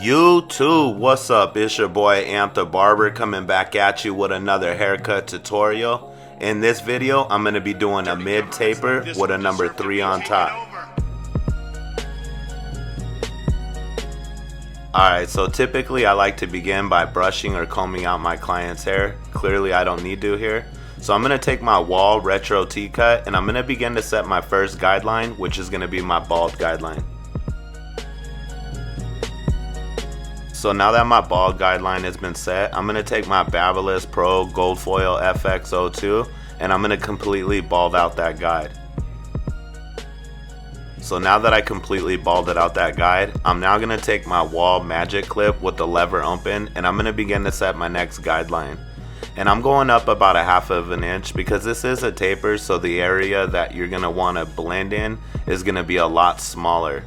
YouTube, what's up? It's your boy the Barber coming back at you with another haircut tutorial. In this video, I'm going to be doing a mid taper with a number 3 on top. Alright, so typically I like to begin by brushing or combing out my client's hair. Clearly I don't need to here. So I'm going to take my WAHL retro T-cut and I'm going to begin to set my first guideline, which is going to be my bald guideline. So now that my bald guideline has been set, I'm going to take my BABYLISSPRO Gold Foil FX02 and I'm going to completely bald out that guide. So now that I completely balded out that guide, I'm now going to take my WAHL magic clip with the lever open and I'm going to begin to set my next guideline. And I'm going up about 1/2 of an inch because this is a taper, so the area that you're going to want to blend in is going to be a lot smaller.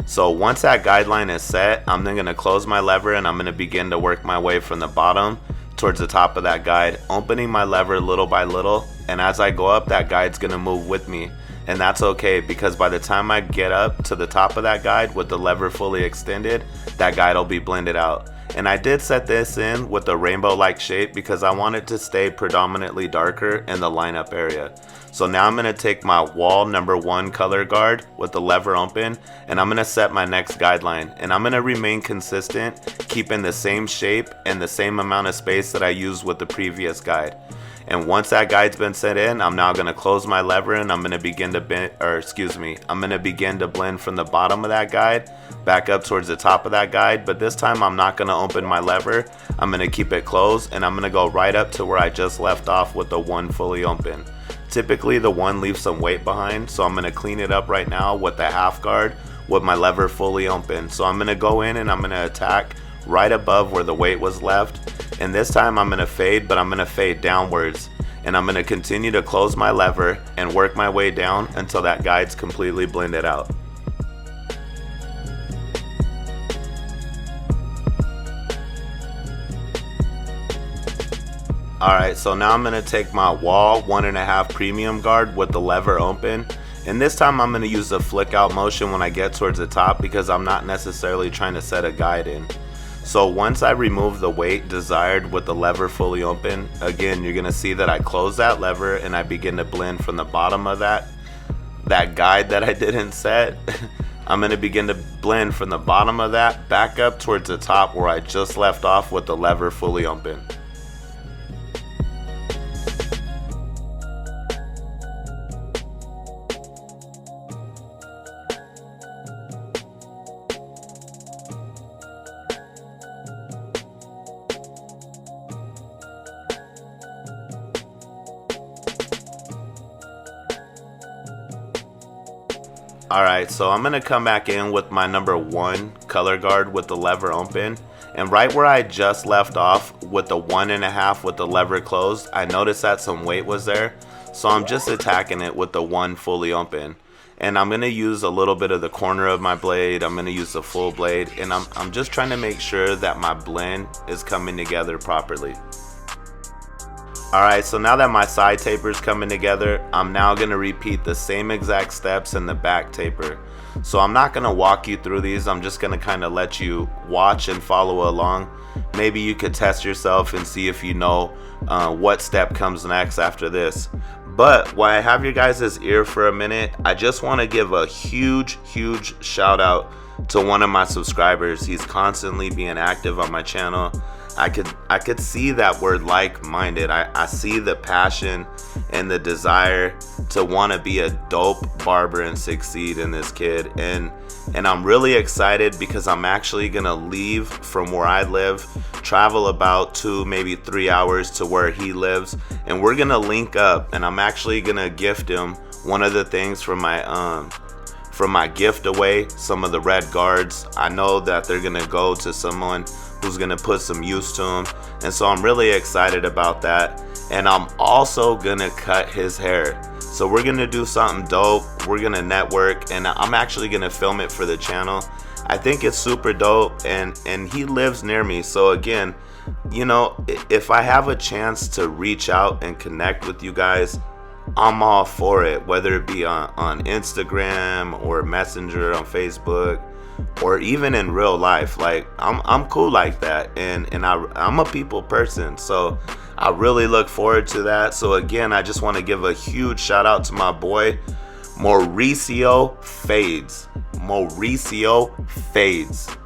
So once that guideline is set, I'm then going to close my lever and I'm going to begin to work my way from the bottom towards the top of that guide, opening my lever little by little, and as I go up, that guide's going to move with me. And that's okay, because by the time I get up to the top of that guide with the lever fully extended, that guide will be blended out. And I did set this in with a rainbow-like shape because I want it to stay predominantly darker in the lineup area. So now I'm going to take my WAHL number 1 color guard with the lever open and I'm going to set my next guideline. And I'm going to remain consistent, keeping the same shape and the same amount of space that I used with the previous guide. And once that guide's been set in, I'm now going to close my lever and I'm going to begin to begin to blend from the bottom of that guide back up towards the top of that guide. But this time I'm not going to open my lever. I'm going to keep it closed and I'm going to go right up to where I just left off with the 1 fully open. Typically the 1 leaves some weight behind, so I'm going to clean it up right now with the 1/2 guard with my lever fully open. So I'm going to go in and I'm going to attack right above where the weight was left. And this time I'm going to fade, but I'm going to fade downwards. And I'm going to continue to close my lever and work my way down until that guide's completely blended out. Alright, so now I'm going to take my WAHL 1.5 premium guard with the lever open. And this time I'm going to use the flick out motion when I get towards the top because I'm not necessarily trying to set a guide in. So once I remove the weight desired with the lever fully open, again, you're going to see that I close that lever and I begin to blend from the bottom of that guide that I didn't set. I'm going to begin to blend from the bottom of that back up towards the top where I just left off with the lever fully open. Alright, so I'm going to come back in with my number 1 color guard with the lever open, and right where I just left off with the 1.5 with the lever closed, I noticed that some weight was there, so I'm just attacking it with the 1 fully open. And I'm going to use a little bit of the corner of my blade, I'm going to use the full blade, and I'm just trying to make sure that my blend is coming together properly. Alright, so now that my side taper is coming together, I'm now going to repeat the same exact steps in the back taper. So I'm not going to walk you through these, I'm just going to kind of let you watch and follow along. Maybe you could test yourself and see if you know what step comes next after this. But while I have your guys' ear for a minute, I just want to give a huge shout out to one of my subscribers. He's constantly being active on my channel. I could see that we're like-minded. I see the passion and the desire to want to be a dope barber and succeed in this kid, and I'm really excited because I'm actually gonna leave from where I live, travel about 2 maybe 3 hours to where he lives, and we're gonna link up, and I'm actually gonna gift him one of the things from my gift away, some of the red guards. I know that they're gonna go to someone who's gonna put some use to him, and so I'm really excited about that. And I'm also gonna cut his hair, so we're gonna do something dope. We're gonna network, and I'm actually gonna film it for the channel. I think it's super dope, and he lives near me, so again, you know, if I have a chance to reach out and connect with you guys, I'm all for it, whether it be on Instagram or Messenger on Facebook. or even in real life. Like I'm cool like that, and I'm a people person, so I really look forward to that. So again, I just want to give a huge shout out to my boy Mauricio Fades.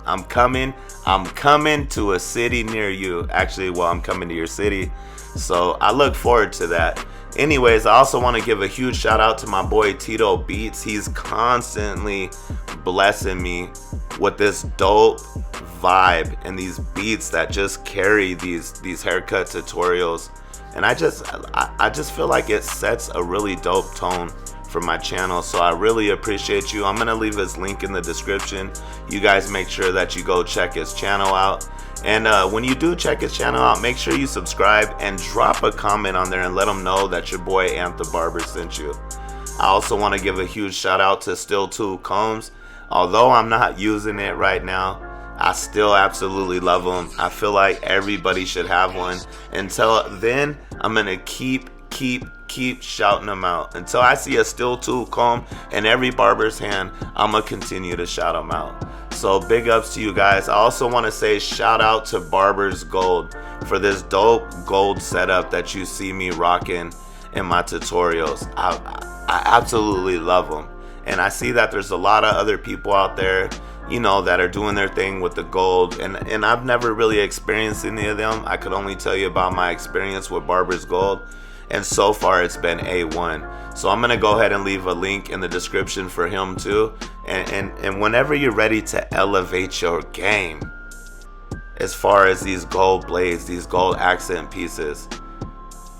I'm coming to a city near you. Actually, well, I'm coming to your city, so I look forward to that. Anyways, I also want to give a huge shout out to my boy Tito Beats. He's constantly blessing me with this dope vibe and these beats that just carry these haircut tutorials, and I just feel like it sets a really dope tone for my channel. So I really appreciate you. I'm gonna leave his link in the description. You guys make sure that you go check his channel out, and when you do check his channel out, make sure you subscribe and drop a comment on there and let him know that your boy the Barber sent you. I also want to give a huge shout out to Still 2 Combs. Although I'm not using it right now, I still absolutely love them. I feel like everybody should have one. Until then, I'm gonna keep shouting them out until I see a Still 2 comb in every barber's hand. I'm gonna continue to shout them out. So big ups to you guys. I also want to say shout out to Barber's Gold for this dope gold setup that you see me rocking in my tutorials. I absolutely love them, and I see that there's a lot of other people out there, you know, that are doing their thing with the gold, and I've never really experienced any of them. I could only tell you about my experience with Barber's Gold, and so far it's been A1. So I'm gonna go ahead and leave a link in the description for him too, and whenever you're ready to elevate your game as far as these gold blades, these gold accent pieces,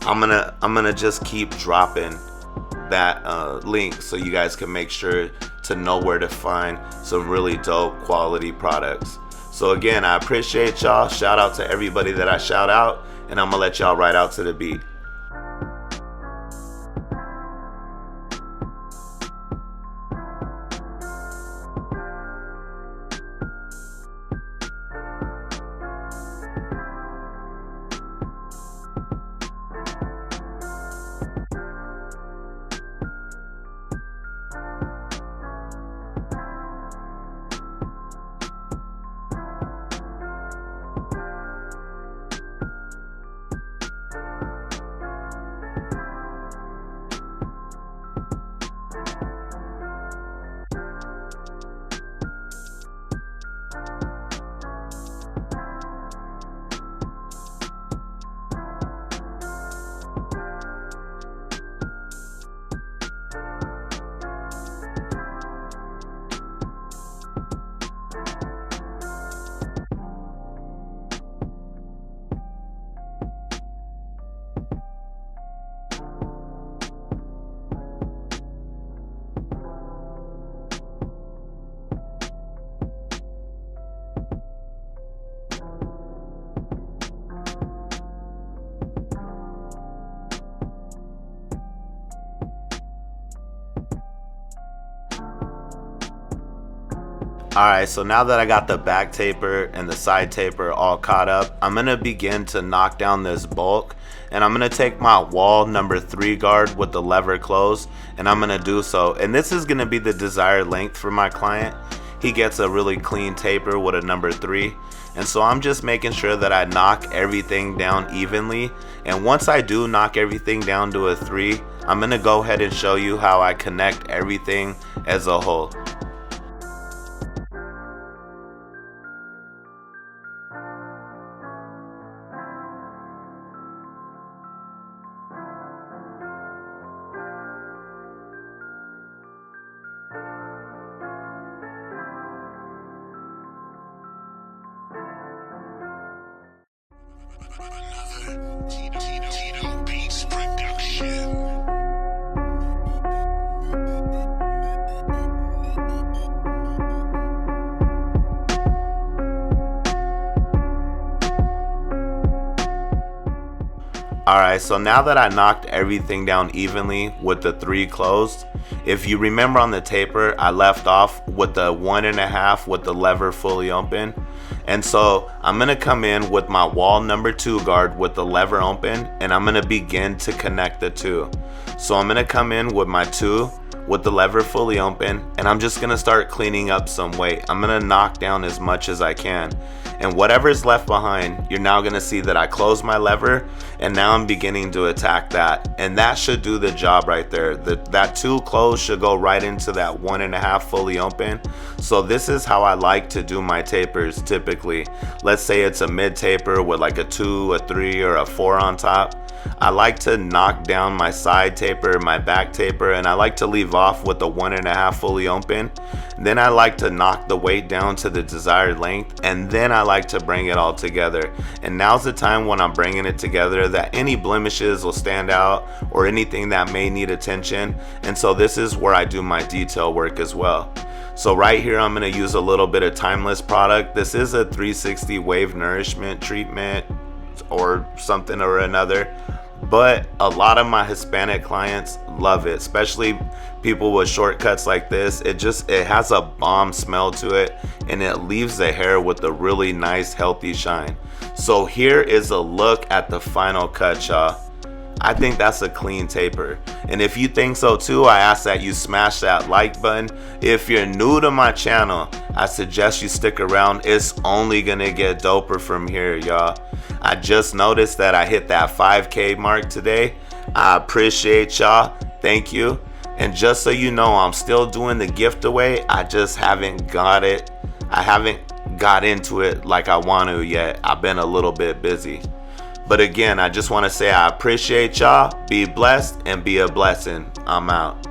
I'm gonna just keep dropping that link so you guys can make sure to know where to find some really dope quality products. So again, I appreciate y'all. Shout out to everybody that I shout out, and I'm gonna let y'all right out to the beat. Alright, so now that I got the back taper and the side taper all caught up, I'm going to begin to knock down this bulk, and I'm going to take my WAHL number 3 guard with the lever closed, and I'm going to do so. And this is going to be the desired length for my client. He gets a really clean taper with a number 3, and so I'm just making sure that I knock everything down evenly. And once I do knock everything down to a 3, I'm going to go ahead and show you how I connect everything as a whole. Tito Beats production. Alright, so now that I knocked everything down evenly with the 3 closed, if you remember on the taper, I left off with the 1.5 with the lever fully open. And so I'm going to come in with my WAHL number 2 guard with the lever open, and I'm going to begin to connect the 2. So I'm going to come in with my 2 with the lever fully open, and I'm just gonna start cleaning up some weight. I'm gonna knock down as much as I can, and whatever's left behind, you're now gonna see that I close my lever, and now I'm beginning to attack that, and that should do the job right there. That 2 closed should go right into that 1.5 fully open. So this is how I like to do my tapers typically. Let's say it's a mid taper with like a 2, a 3, or a 4 on top. I like to knock down my side taper, my back taper, and I like to leave off with the 1.5 fully open. Then I like to knock the weight down to the desired length, and then I like to bring it all together. And now's the time when I'm bringing it together that any blemishes will stand out or anything that may need attention. And so this is where I do my detail work as well. So right here I'm going to use a little bit of Timeless product. This is a 360 wave nourishment treatment or something or another, but a lot of my Hispanic clients love it, especially people with shortcuts like this. It has a bomb smell to it, and it leaves the hair with a really nice healthy shine. So here is a look at the final cut, y'all. I think that's a clean taper, and if you think so too, I ask that you smash that like button. If you're new to my channel, I suggest you stick around. It's only gonna get doper from here, y'all. I just noticed that I hit that 5K mark today. I appreciate y'all, thank you. And just so you know, I'm still doing the giveaway. I just haven't got it. I haven't got into it like I want to yet. I've been a little bit busy. But again, I just want to say I appreciate y'all. Be blessed and be a blessing. I'm out.